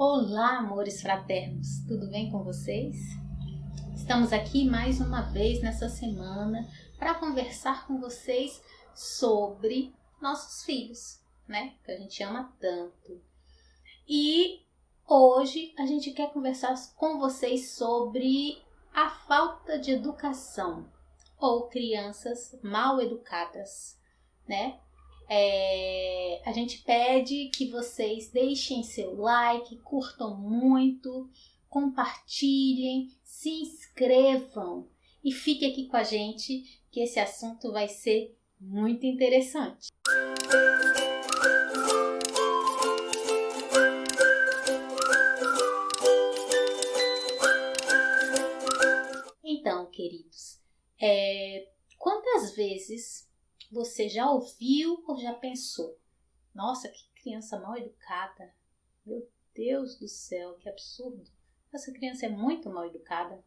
Olá, amores fraternos, tudo bem com vocês? Estamos aqui mais uma vez nessa semana para conversar com vocês sobre nossos filhos, né? Que a gente ama tanto. E hoje a gente quer conversar com vocês sobre a falta de educação ou crianças mal educadas, né? A gente pede que vocês deixem seu like, curtam muito, compartilhem, se inscrevam e fiquem aqui com a gente que esse assunto vai ser muito interessante. Então, queridos, quantas vezes você já ouviu ou já pensou? Nossa, que criança mal educada. Meu Deus do céu, que absurdo. Essa criança é muito mal educada,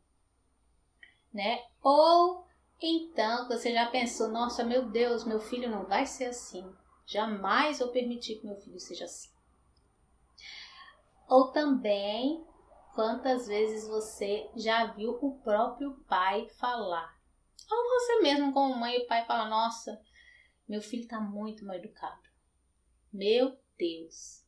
né? Ou então você já pensou, nossa, meu Deus, meu filho não vai ser assim. Jamais vou permitir que meu filho seja assim. Ou também, quantas vezes você já viu o próprio pai falar? Ou você mesmo como mãe e pai fala, nossa, meu filho está muito mal educado. Meu Deus.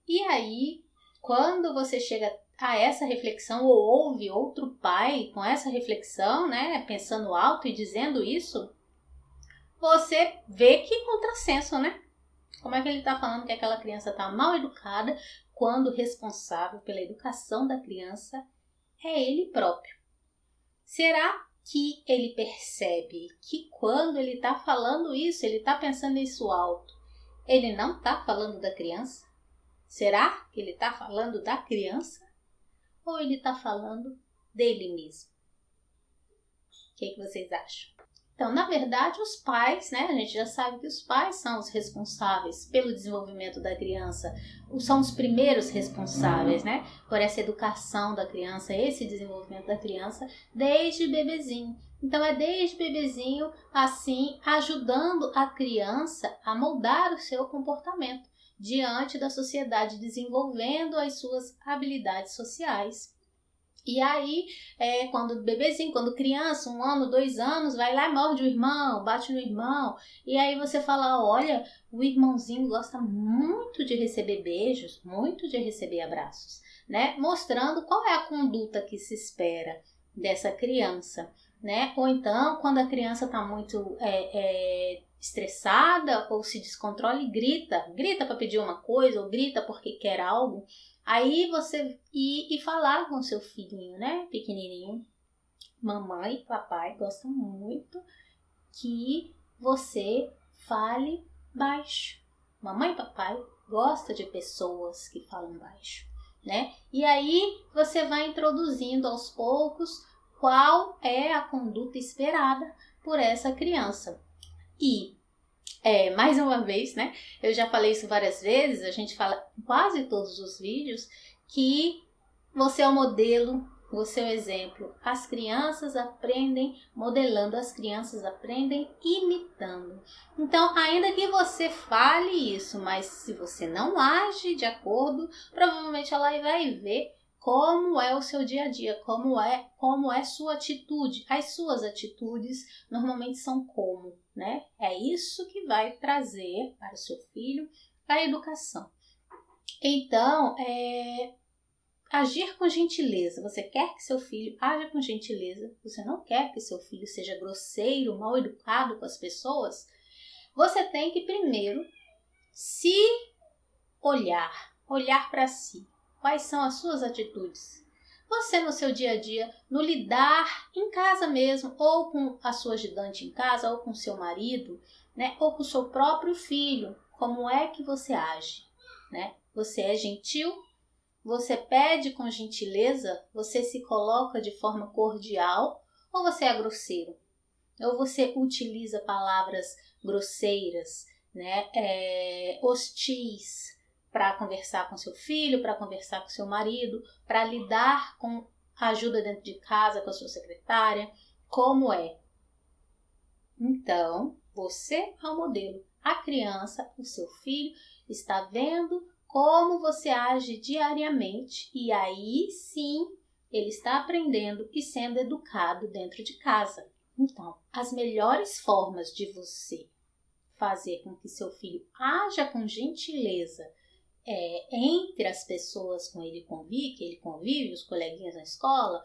E aí, quando você chega a essa reflexão ou ouve outro pai com essa reflexão, né, pensando alto e dizendo isso, você vê que contrassenso, né? Como é que ele está falando que aquela criança está mal educada quando o responsável pela educação da criança é ele próprio? Será que ele percebe que quando ele está falando isso, ele está pensando isso alto, ele não está falando da criança? Será que ele está falando da criança? Ou ele está falando dele mesmo? O que vocês acham? Então, na verdade, os pais, né? A gente já sabe que os pais são os responsáveis pelo desenvolvimento da criança, são os primeiros responsáveis, né? Por essa educação da criança, esse desenvolvimento da criança desde bebezinho. Então, é desde bebezinho, assim, ajudando a criança a moldar o seu comportamento diante da sociedade, desenvolvendo as suas habilidades sociais. E aí, quando bebezinho, quando criança, 1 ano, 2 anos, vai lá e morde o irmão, bate no irmão. E aí você fala, olha, o irmãozinho gosta muito de receber beijos, muito de receber abraços, né? Mostrando qual é a conduta que se espera dessa criança, né? Ou então, quando a criança está muito estressada ou se descontrola e grita para pedir uma coisa ou grita porque quer algo. Aí você ir e falar com seu filhinho, né, pequenininho. Mamãe e papai gostam muito que você fale baixo. Mamãe e papai gostam de pessoas que falam baixo, né? E aí você vai introduzindo aos poucos qual é a conduta esperada por essa criança. E mais uma vez, né? Eu já falei isso várias vezes, a gente fala em quase todos os vídeos que você é o modelo, você é o exemplo. As crianças aprendem modelando, as crianças aprendem imitando. Então, ainda que você fale isso, mas se você não age de acordo, provavelmente ela vai ver como é o seu dia a dia, como é sua atitude. As suas atitudes normalmente são como, né? É isso que vai trazer para o seu filho a educação. Então, agir com gentileza. Você quer que seu filho haja com gentileza? Você não quer que seu filho seja grosseiro, mal educado com as pessoas? Você tem que primeiro se olhar para si. Quais são as suas atitudes? Você no seu dia a dia, no lidar em casa mesmo, ou com a sua ajudante em casa, ou com seu marido, né? Ou com o seu próprio filho, como é que você age? Né? Você é gentil? Você pede com gentileza? Você se coloca de forma cordial? Ou você é grosseiro? Ou você utiliza palavras grosseiras, né? Hostis, para conversar com seu filho, para conversar com seu marido, para lidar com a ajuda dentro de casa, com a sua secretária, como é? Então, você é o modelo. A criança, o seu filho, está vendo como você age diariamente, e aí sim ele está aprendendo e sendo educado dentro de casa. Então, as melhores formas de você fazer com que seu filho haja com gentileza entre as pessoas com que ele convive, os coleguinhas na escola,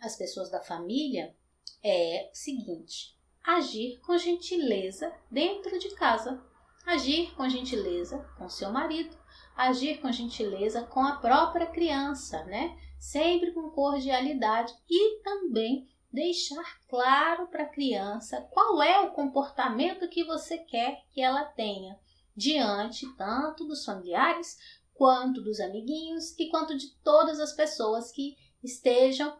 as pessoas da família, é o seguinte: agir com gentileza dentro de casa, agir com gentileza com seu marido, agir com gentileza com a própria criança, né? Sempre com cordialidade, e também deixar claro para a criança qual é o comportamento que você quer que ela tenha diante tanto dos familiares, quanto dos amiguinhos e quanto de todas as pessoas que estejam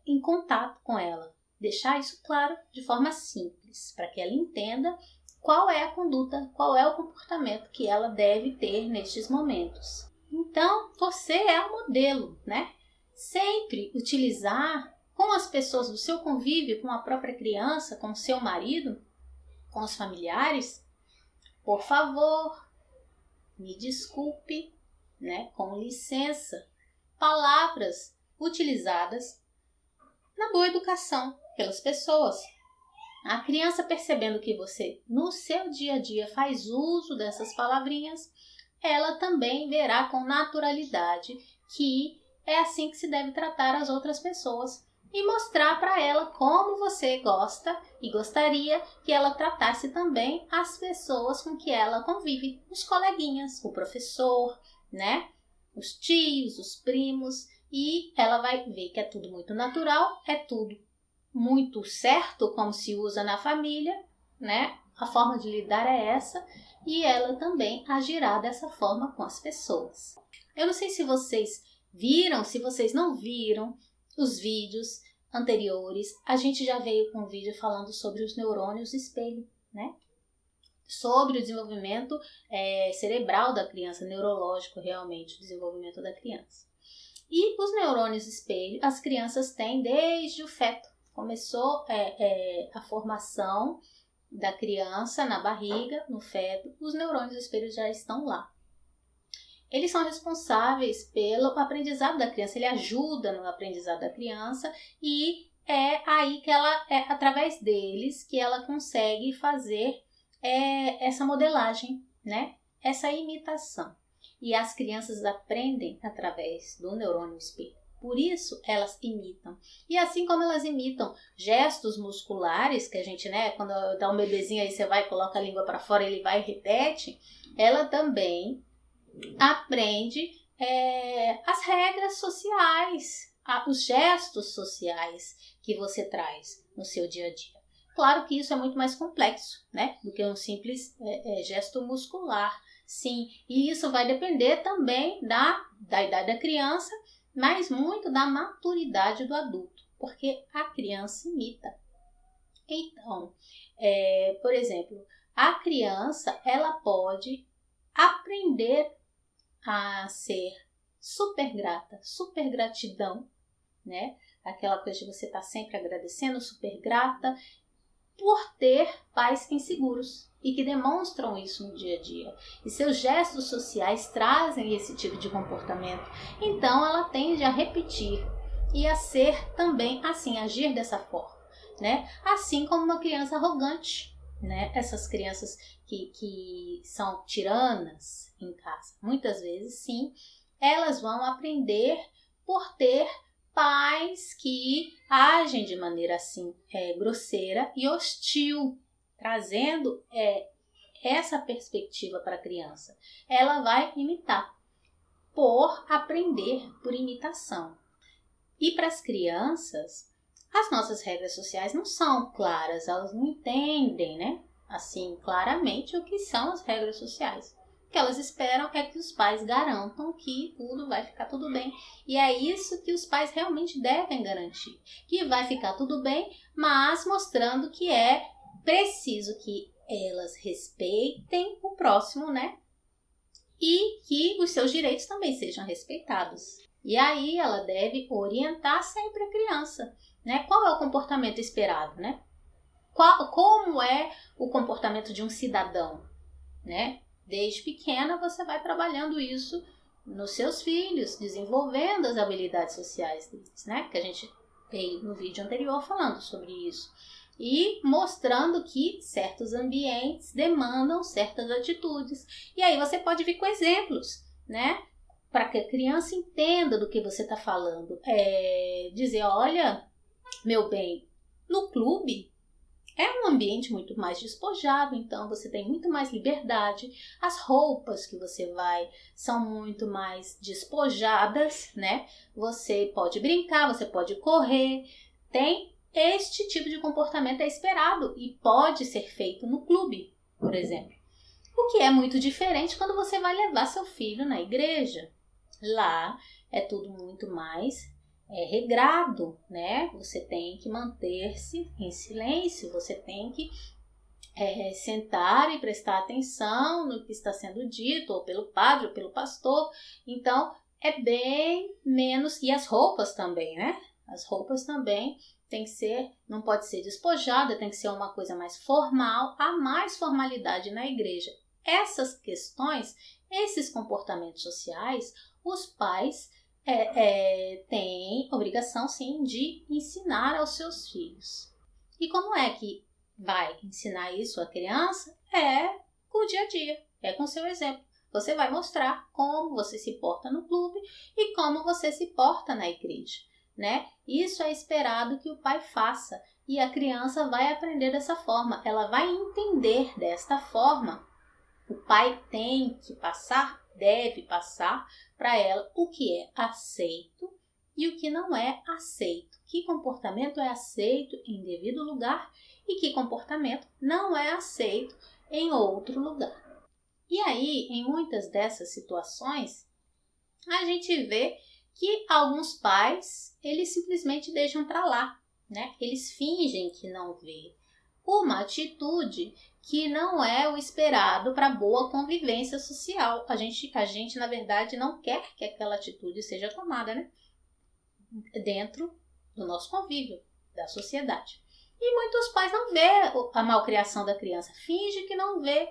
em contato com ela. Deixar isso claro de forma simples, para que ela entenda qual é a conduta, qual é o comportamento que ela deve ter nestes momentos. Então, você é o modelo, né? Sempre utilizar com as pessoas do seu convívio, com a própria criança, com o seu marido, com os familiares: por favor, me desculpe, né? Com licença. Palavras utilizadas na boa educação pelas pessoas. A criança, percebendo que você no seu dia a dia faz uso dessas palavrinhas, ela também verá com naturalidade que é assim que se deve tratar as outras pessoas, e mostrar para ela como você gosta e gostaria que ela tratasse também as pessoas com que ela convive, os coleguinhas, o professor, né? Os tios, os primos, e ela vai ver que é tudo muito natural, é tudo muito certo, como se usa na família, né? A forma de lidar é essa, e ela também agirá dessa forma com as pessoas. Eu não sei se vocês viram, se vocês não viram os vídeos anteriores, a gente já veio com um vídeo falando sobre os neurônios espelho, né? Sobre o desenvolvimento cerebral da criança, neurológico realmente, o desenvolvimento da criança. E os neurônios espelho, as crianças têm desde o feto. Começou a formação da criança na barriga, no feto, os neurônios espelho já estão lá. Eles são responsáveis pelo aprendizado da criança, ele ajuda no aprendizado da criança, e é aí que através deles que ela consegue fazer essa modelagem, né? Essa imitação. E as crianças aprendem através do neurônio espelho. Por isso, elas imitam. E assim como elas imitam gestos musculares, que a gente, né, quando dá um bebezinho, aí você vai, coloca a língua para fora, ele vai e repete, ela também aprende as regras sociais, os gestos sociais que você traz no seu dia a dia. Claro que isso é muito mais complexo, né, do que um simples gesto muscular. Sim, e isso vai depender também da idade da criança, mas muito da maturidade do adulto, porque a criança imita. Então, por exemplo, a criança, ela pode aprender a ser super grata, super gratidão, né? Aquela coisa de você estar sempre agradecendo, super grata, por ter pais inseguros e que demonstram isso no dia a dia. E seus gestos sociais trazem esse tipo de comportamento. Então, ela tende a repetir e a ser também assim, agir dessa forma, né? Assim como uma criança arrogante, né? Essas crianças que são tiranas em casa, muitas vezes, sim, elas vão aprender por ter pais que agem de maneira assim grosseira e hostil, trazendo essa perspectiva para a criança. Ela vai imitar, por aprender por imitação. E para as crianças, as nossas regras sociais não são claras, elas não entendem, né, assim, claramente o que são as regras sociais. O que elas esperam é que os pais garantam que tudo vai ficar tudo bem. E é isso que os pais realmente devem garantir. Que vai ficar tudo bem, mas mostrando que é preciso que elas respeitem o próximo, né? E que os seus direitos também sejam respeitados. E aí ela deve orientar sempre a criança, né? Qual é o comportamento esperado, né? Como é o comportamento de um cidadão, né? Desde pequena você vai trabalhando isso nos seus filhos, desenvolvendo as habilidades sociais deles, né? Que a gente veio no vídeo anterior falando sobre isso. E mostrando que certos ambientes demandam certas atitudes. E aí você pode vir com exemplos, né? Para que a criança entenda do que você está falando. Dizer, olha, meu bem, no clube é um ambiente muito mais despojado, então você tem muito mais liberdade. As roupas que você vai são muito mais despojadas, né? Você pode brincar, você pode correr. Este tipo de comportamento é esperado e pode ser feito no clube, por exemplo. O que é muito diferente quando você vai levar seu filho na igreja. Lá é tudo muito mais regrado, né? Você tem que manter-se em silêncio, você tem que sentar e prestar atenção no que está sendo dito, ou pelo padre, ou pelo pastor. Então, é bem menos... E as roupas também, né? As roupas também tem que ser, não pode ser despojada, tem que ser uma coisa mais formal, há mais formalidade na igreja. Essas questões, esses comportamentos sociais, os pais têm obrigação, sim, de ensinar aos seus filhos. E como é que vai ensinar isso à criança? É com o dia a dia, é com o seu exemplo. Você vai mostrar como você se porta no clube e como você se porta na igreja, né? Isso é esperado que o pai faça e a criança vai aprender dessa forma, ela vai entender desta forma. O pai tem que passar, deve passar para ela o que é aceito e o que não é aceito. Que comportamento é aceito em devido lugar e que comportamento não é aceito em outro lugar. E aí, em muitas dessas situações, a gente vê que alguns pais, eles simplesmente deixam para lá, né? Eles fingem que não vê. Uma atitude que não é o esperado para boa convivência social. A gente, na verdade, não quer que aquela atitude seja tomada, né? Dentro do nosso convívio, da sociedade. E muitos pais não vê a malcriação da criança, finge que não vê,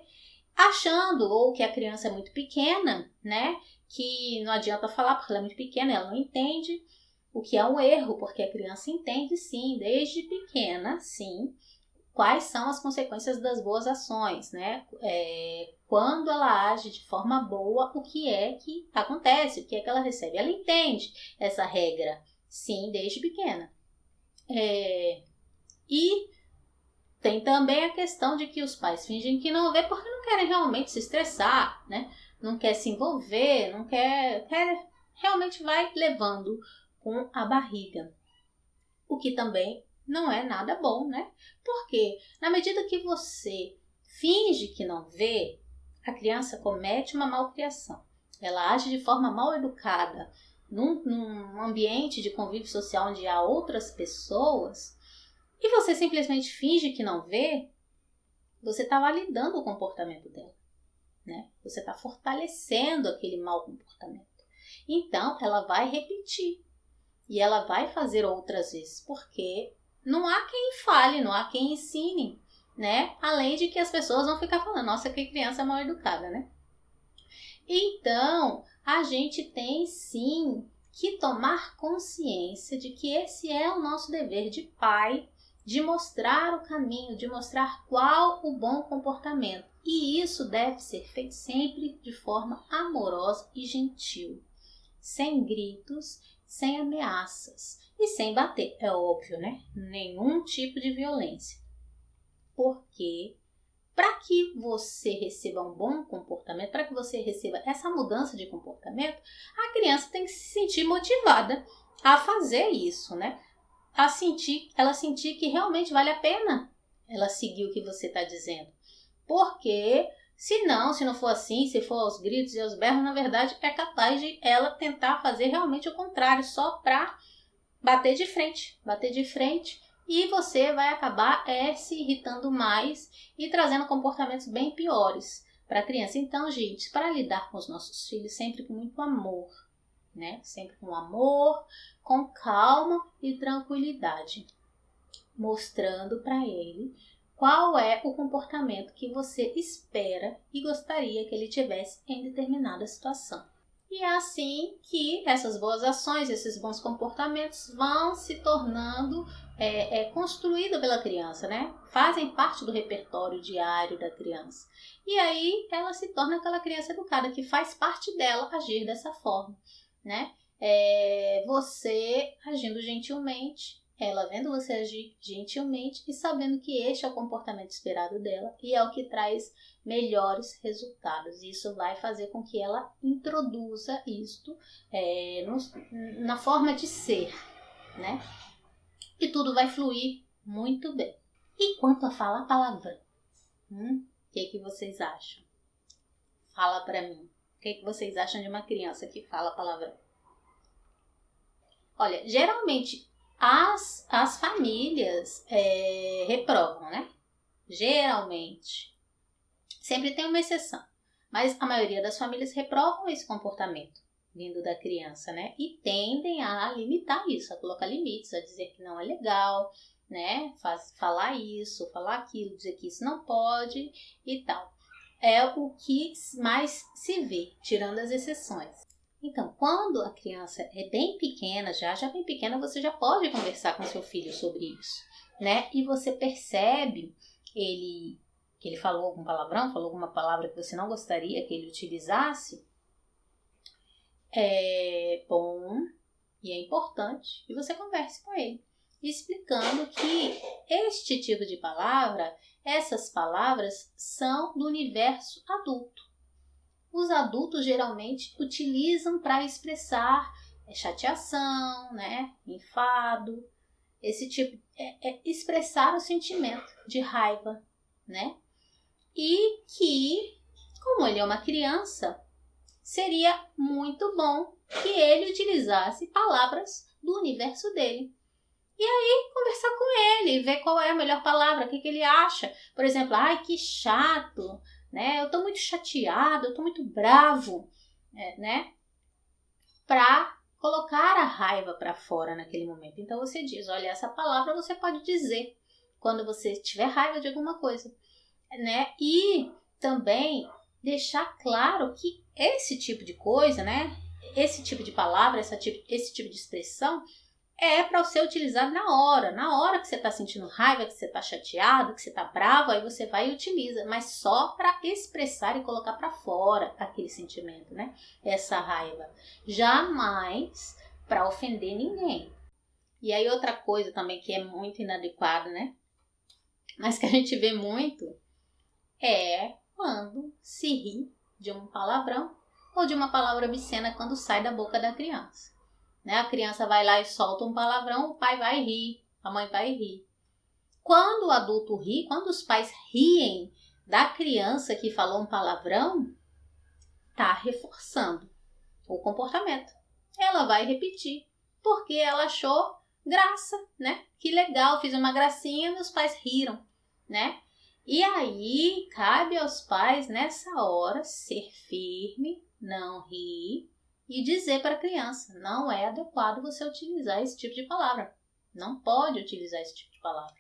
achando ou que a criança é muito pequena, né? Que não adianta falar porque ela é muito pequena, ela não entende, o que é um erro, porque a criança entende sim, desde pequena, sim, quais são as consequências das boas ações, né? Quando ela age de forma boa, o que é que acontece, o que é que ela recebe. Ela entende essa regra, sim, desde pequena. E tem também a questão de que os pais fingem que não vê porque não querem realmente se estressar, né? Não quer se envolver, não quer realmente vai levando com a barriga. O que também não é nada bom, né? Porque na medida que você finge que não vê, a criança comete uma malcriação. Ela age de forma mal educada num ambiente de convívio social onde há outras pessoas e você simplesmente finge que não vê, você está validando o comportamento dela, né? Você está fortalecendo aquele mau comportamento. Então, ela vai repetir. E ela vai fazer outras vezes, porque não há quem fale, não há quem ensine, né? Além de que as pessoas vão ficar falando, nossa, que criança mal educada, né? Então, a gente tem sim que tomar consciência de que esse é o nosso dever de pai, de mostrar o caminho, de mostrar qual o bom comportamento. E isso deve ser feito sempre de forma amorosa e gentil, sem gritos, sem ameaças e sem bater, é óbvio, né? Nenhum tipo de violência. Porque para que você receba um bom comportamento, para que você receba essa mudança de comportamento, a criança tem que se sentir motivada a fazer isso, né? Ela sentir que realmente vale a pena ela seguir o que você está dizendo. Porque se não for assim, se for aos gritos e aos berros, na verdade é capaz de ela tentar fazer realmente o contrário, só para bater de frente, e você vai acabar se irritando mais e trazendo comportamentos bem piores para a criança. Então, gente, para lidar com os nossos filhos, sempre com muito amor, né? Sempre com amor, com calma e tranquilidade, mostrando para ele qual é o comportamento que você espera e gostaria que ele tivesse em determinada situação. E é assim que essas boas ações, esses bons comportamentos vão se tornando construídos pela criança, né? Fazem parte do repertório diário da criança. E aí ela se torna aquela criança educada, que faz parte dela agir dessa forma, né? Você agindo gentilmente, ela vendo você agir gentilmente e sabendo que este é o comportamento esperado dela e é o que traz melhores resultados. Isso vai fazer com que ela introduza isto na forma de ser, né? E tudo vai fluir muito bem. E quanto a falar palavrão? O que vocês acham? Fala pra mim. O que vocês acham de uma criança que fala palavrão? Olha, geralmente as famílias reprovam, né? Geralmente. Sempre tem uma exceção. Mas a maioria das famílias reprovam esse comportamento vindo da criança, né? E tendem a limitar isso, a colocar limites, a dizer que não é legal, né? Falar isso, falar aquilo, dizer que isso não pode e tal. É o que mais se vê, tirando as exceções. Então, quando a criança é bem pequena, já bem pequena, você já pode conversar com seu filho sobre isso, né? E você percebe que ele falou algum palavrão, falou alguma palavra que você não gostaria que ele utilizasse, é bom e é importante que você converse com ele, explicando que este tipo de palavra, essas palavras são do universo adulto. Os adultos geralmente utilizam para expressar chateação, né, enfado, esse tipo, expressar o sentimento de raiva, né? E que, como ele é uma criança, seria muito bom que ele utilizasse palavras do universo dele. E aí, conversar com ele, ver qual é a melhor palavra, o que ele acha. Por exemplo, ai, que chato, né? Eu tô muito chateado, eu tô muito bravo, né? Para colocar a raiva para fora naquele momento. Então você diz, olha, essa palavra você pode dizer quando você tiver raiva de alguma coisa, né? E também deixar claro que esse tipo de coisa, né? Esse tipo de palavra, esse tipo de expressão é para ser utilizado na hora que você está sentindo raiva, que você está chateado, que você está bravo, aí você vai e utiliza, mas só para expressar e colocar para fora aquele sentimento, né? Essa raiva. Jamais para ofender ninguém. E aí outra coisa também que é muito inadequada, né? Mas que a gente vê muito é quando se ri de um palavrão ou de uma palavra obscena quando sai da boca da criança. Né? A criança vai lá e solta um palavrão, o pai vai rir, a mãe vai rir. Quando o adulto ri, quando os pais riem da criança que falou um palavrão, está reforçando o comportamento. Ela vai repetir, porque ela achou graça, né? Que legal, fiz uma gracinha e meus pais riram, né? E aí, cabe aos pais, nessa hora, ser firme, não rir e dizer para a criança, não é adequado você utilizar esse tipo de palavra. Não pode utilizar esse tipo de palavra,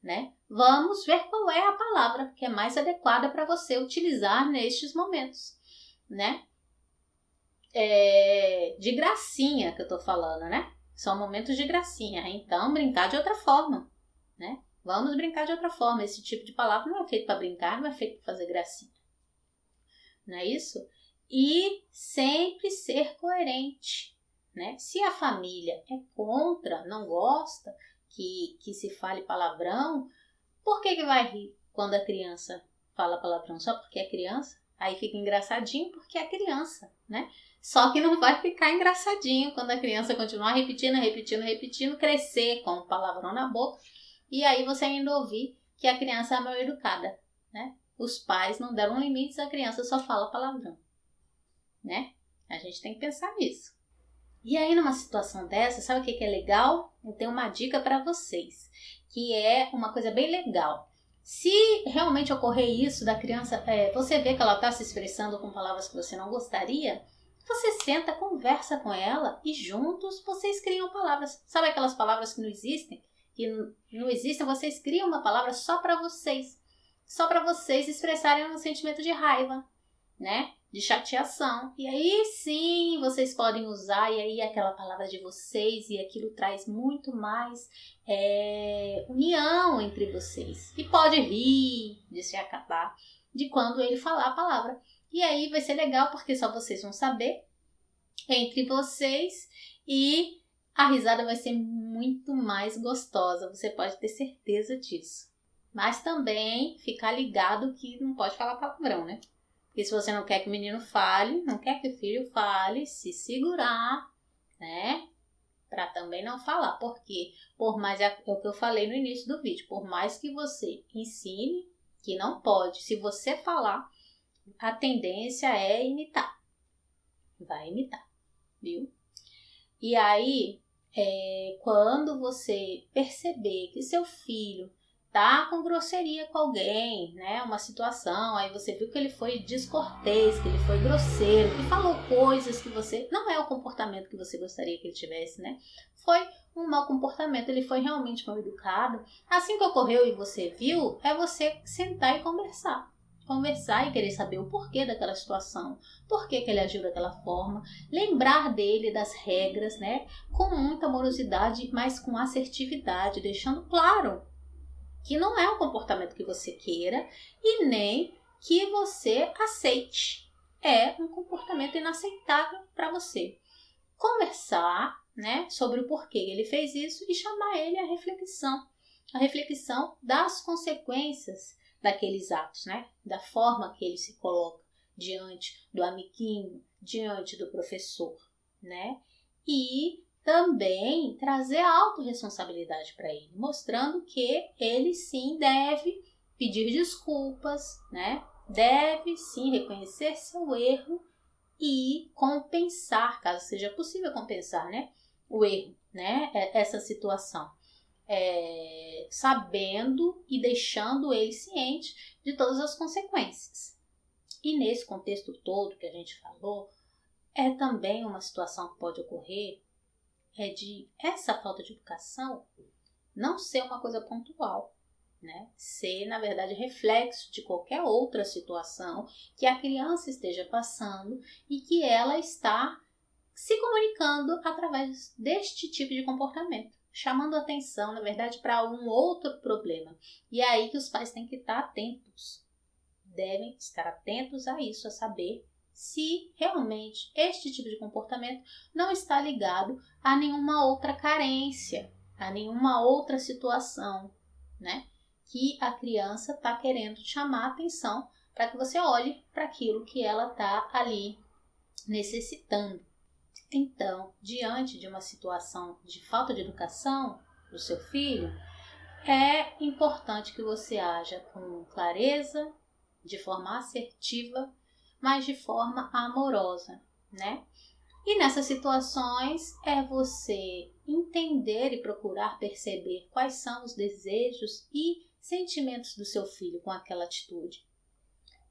né? Vamos ver qual é a palavra que é mais adequada para você utilizar nestes momentos, né? De gracinha que eu tô falando, né? São momentos de gracinha. Então, brincar de outra forma, né? Vamos brincar de outra forma. Esse tipo de palavra não é feito para brincar, não é feito para fazer gracinha. Não é isso? E sempre ser coerente, né? Se a família é contra, não gosta que se fale palavrão, por que vai rir quando a criança fala palavrão? Só porque é criança? Aí fica engraçadinho porque é criança, né? Só que não vai ficar engraçadinho quando a criança continuar repetindo, crescer com o palavrão na boca. E aí você ainda ouvir que a criança é mal educada, né? Os pais não deram limites, a criança só fala palavrão, né? A gente tem que pensar nisso. E aí numa situação dessa, sabe o que é legal? Eu tenho uma dica para vocês, que é uma coisa bem legal. Se realmente ocorrer isso da criança, você vê que ela está se expressando com palavras que você não gostaria, você senta, conversa com ela e juntos vocês criam palavras. Sabe aquelas palavras que não existem? que não existem, vocês criam uma palavra só para vocês expressarem um sentimento de raiva, né? De chateação. E aí sim vocês podem usar, e aí aquela palavra de vocês, e aquilo traz muito mais união entre vocês. E pode rir de se acabar de quando ele falar a palavra. E aí vai ser legal porque só vocês vão saber entre vocês e a risada vai ser muito mais gostosa. Você pode ter certeza disso. Mas também ficar ligado que não pode falar palavrão, né? Porque se você não quer que o menino fale, não quer que o filho fale, se segurar, né? Pra também não falar. Porque, por mais, é o que eu falei no início do vídeo, por mais que você ensine que não pode, se você falar, a tendência é imitar. Vai imitar, viu? E aí, quando você perceber que seu filho tá com grosseria com alguém, né? Uma situação, aí você viu que ele foi descortês, que ele foi grosseiro, que falou coisas que você... Não é o comportamento que você gostaria que ele tivesse, né? Foi um mau comportamento, ele foi realmente mal educado. Assim que ocorreu e você viu, é você sentar e conversar. Conversar e querer saber o porquê daquela situação, por que ele agiu daquela forma, lembrar dele das regras, né? Com muita amorosidade, mas com assertividade, deixando claro que não é um comportamento que você queira e nem que você aceite. É um comportamento inaceitável para você. Conversar, né, sobre o porquê ele fez isso e chamar ele à reflexão. A reflexão das consequências daqueles atos, né? Da forma que ele se coloca diante do amiguinho, diante do professor, né? E também trazer a autorresponsabilidade para ele, mostrando que ele sim deve pedir desculpas, né? Deve sim reconhecer seu erro e compensar, caso seja possível compensar, né? O erro, né? Essa situação. Sabendo e deixando ele ciente de todas as consequências. E nesse contexto todo que a gente falou, é também uma situação que pode ocorrer de essa falta de educação não ser uma coisa pontual, né? Ser, na verdade, reflexo de qualquer outra situação que a criança esteja passando e que ela está se comunicando através deste tipo de comportamento, chamando atenção, na verdade, para um outro problema. E é aí que os pais têm que estar atentos, devem estar atentos a isso, a saber se realmente este tipo de comportamento não está ligado a nenhuma outra carência, a nenhuma outra situação, né? Que a criança está querendo chamar a atenção para que você olhe para aquilo que ela está ali necessitando. Então, diante de uma situação de falta de educação do seu filho, é importante que você haja com clareza, de forma assertiva, mas de forma amorosa, né? E nessas situações é você entender e procurar perceber quais são os desejos e sentimentos do seu filho com aquela atitude.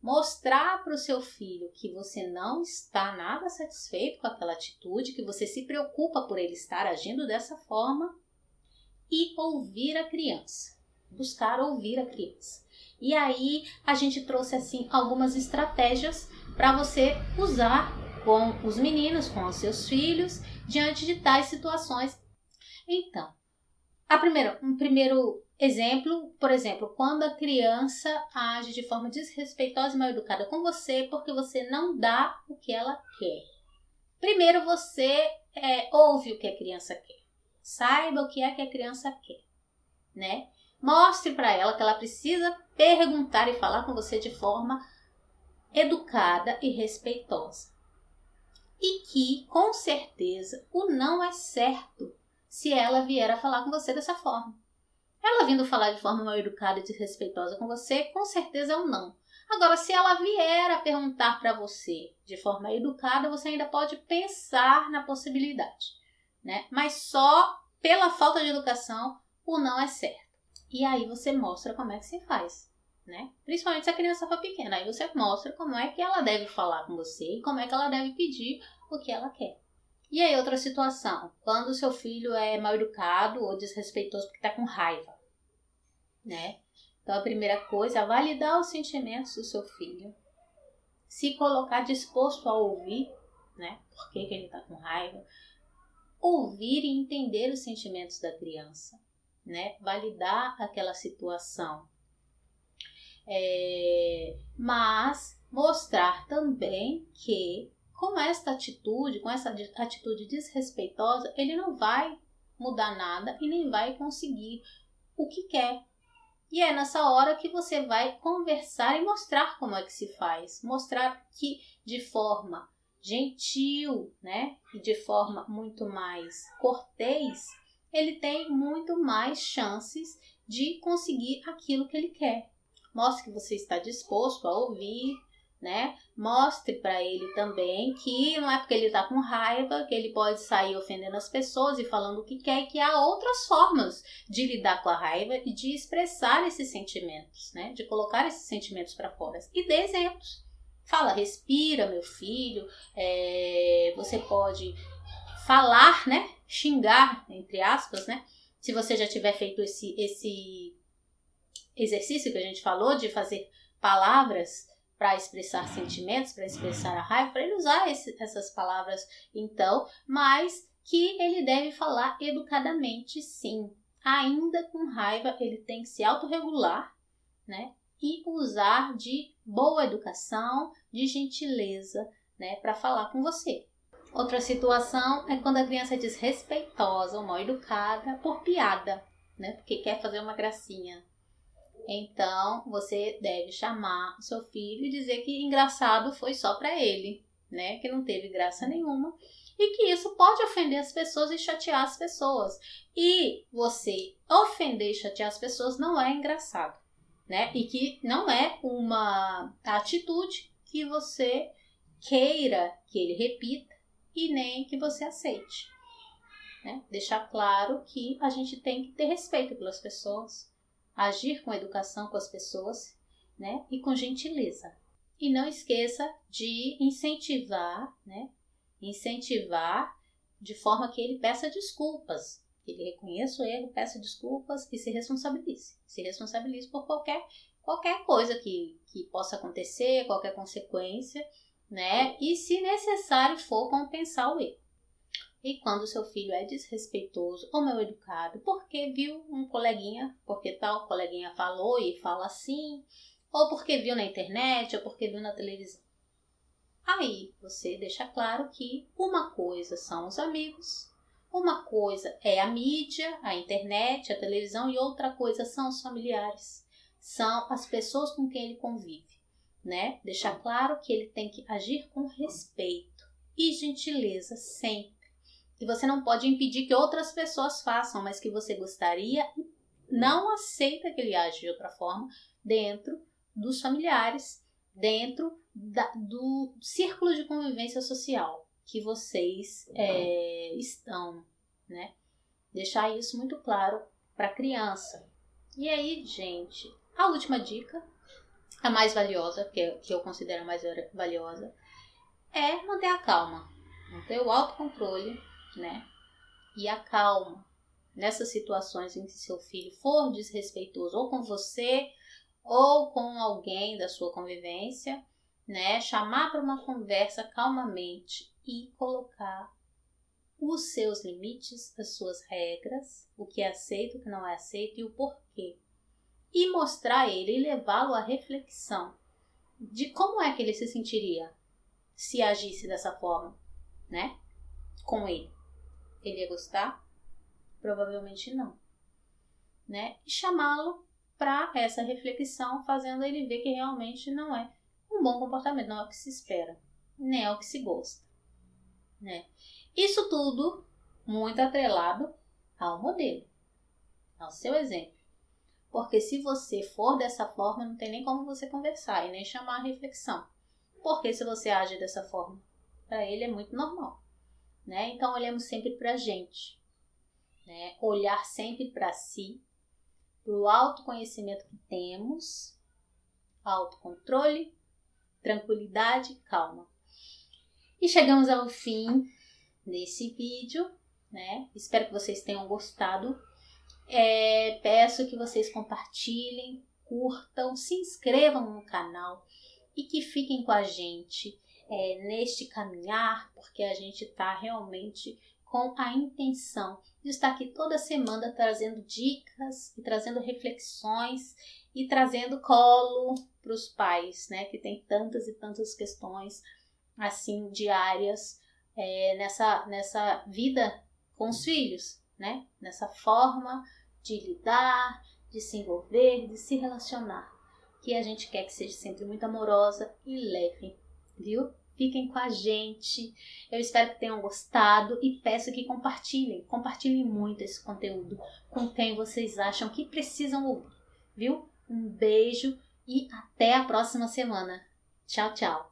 Mostrar para o seu filho que você não está nada satisfeito com aquela atitude, que você se preocupa por ele estar agindo dessa forma e ouvir a criança. Buscar ouvir a criança. E aí a gente trouxe assim algumas estratégias para você usar com os meninos, com os seus filhos, diante de tais situações. Então, um primeiro exemplo, por exemplo, quando a criança age de forma desrespeitosa e mal educada com você porque você não dá o que ela quer. Primeiro você ouve o que a criança quer. Saiba o que é que a criança quer, né? Mostre para ela que ela precisa perguntar e falar com você de forma educada e respeitosa. E que, com certeza, o não é certo se ela vier a falar com você dessa forma. Ela vindo falar de forma mal educada e desrespeitosa com você, com certeza é um não. Agora, se ela vier a perguntar para você de forma educada, você ainda pode pensar na possibilidade, né? Mas só pela falta de educação, o não é certo. E aí você mostra como é que se faz, né? Principalmente se a criança for pequena. Aí você mostra como é que ela deve falar com você e como é que ela deve pedir o que ela quer. E aí, outra situação, quando o seu filho é mal educado ou desrespeitoso porque está com raiva, né? Então, a primeira coisa é validar os sentimentos do seu filho, se colocar disposto a ouvir, né? Por que ele está com raiva, ouvir e entender os sentimentos da criança, né? Validar aquela situação. Mas mostrar também que com essa atitude desrespeitosa, ele não vai mudar nada e nem vai conseguir o que quer. E é nessa hora que você vai conversar e mostrar como é que se faz. Mostrar que de forma gentil, né? E de forma muito mais cortês, ele tem muito mais chances de conseguir aquilo que ele quer. Mostre que você está disposto a ouvir, né? Mostre para ele também que não é porque ele está com raiva que ele pode sair ofendendo as pessoas e falando o que quer, e que há outras formas de lidar com a raiva e de expressar esses sentimentos, né? De colocar esses sentimentos para fora. E dê exemplos. Fala, respira, meu filho. Você pode falar, né? Xingar, entre aspas, né? Se você já tiver feito esse exercício que a gente falou de fazer palavras para expressar sentimentos, para expressar a raiva, para ele usar essas palavras então, mas que ele deve falar educadamente, sim. Ainda com raiva, ele tem que se autorregular, né? E usar de boa educação, de gentileza, né? Para falar com você. Outra situação é quando a criança é desrespeitosa ou mal educada por piada, né? Porque quer fazer uma gracinha. Então, você deve chamar o seu filho e dizer que engraçado foi só para ele, né? Que não teve graça nenhuma e que isso pode ofender as pessoas e chatear as pessoas. E você ofender e chatear as pessoas não é engraçado, né? E que não é uma atitude que você queira que ele repita e nem que você aceite, né? Deixar claro que a gente tem que ter respeito pelas pessoas, agir com educação com as pessoas, né? E com gentileza. E não esqueça de incentivar, né? Incentivar de forma que ele peça desculpas. Que ele reconheça o erro, peça desculpas e se responsabilize. Se responsabilize por qualquer coisa que possa acontecer, qualquer consequência, né? E se necessário for compensar o erro. E quando seu filho é desrespeitoso ou mal educado, porque viu um coleguinha, porque tal coleguinha falou e fala assim, ou porque viu na internet, ou porque viu na televisão. Aí você deixa claro que uma coisa são os amigos, uma coisa é a mídia, a internet, a televisão, e outra coisa são os familiares, são as pessoas com quem ele convive, né? Deixar claro que ele tem que agir com respeito e gentileza sempre. Que você não pode impedir que outras pessoas façam, mas que você gostaria e não aceita que ele age de outra forma dentro dos familiares, dentro do círculo de convivência social que vocês estão, né? Deixar isso muito claro para a criança. E aí, gente, a última dica, a mais valiosa, que eu considero a mais valiosa, é manter a calma, manter o autocontrole, né? E a calma nessas situações em que seu filho for desrespeitoso ou com você ou com alguém da sua convivência, né? Chamar para uma conversa calmamente e colocar os seus limites, as suas regras, o que é aceito, o que não é aceito e o porquê. E mostrar ele e levá-lo à reflexão de como é que ele se sentiria se agisse dessa forma, né? Com ele. Ele ia gostar? Provavelmente não, né? E chamá-lo para essa reflexão, fazendo ele ver que realmente não é um bom comportamento, não é o que se espera, nem é o que se gosta, né? Isso tudo muito atrelado ao modelo, ao seu exemplo. Porque se você for dessa forma, não tem nem como você conversar e nem chamar a reflexão. Porque se você age dessa forma, para ele é muito normal, né? Então olhamos sempre para a gente, né? Olhar sempre para si, para o autoconhecimento que temos, autocontrole, tranquilidade, calma. E chegamos ao fim desse vídeo, né? Espero que vocês tenham gostado. Peço que vocês compartilhem, curtam, se inscrevam no canal e que fiquem com a gente neste caminhar, porque a gente está realmente com a intenção de estar aqui toda semana trazendo dicas e trazendo reflexões e trazendo colo para os pais, né, que tem tantas e tantas questões assim diárias nessa vida com os filhos, né, nessa forma de lidar, de se envolver, de se relacionar, que a gente quer que seja sempre muito amorosa e leve, viu? Fiquem com a gente, eu espero que tenham gostado e peço que compartilhem muito esse conteúdo com quem vocês acham que precisam ouvir, viu? Um beijo e até a próxima semana. Tchau, tchau!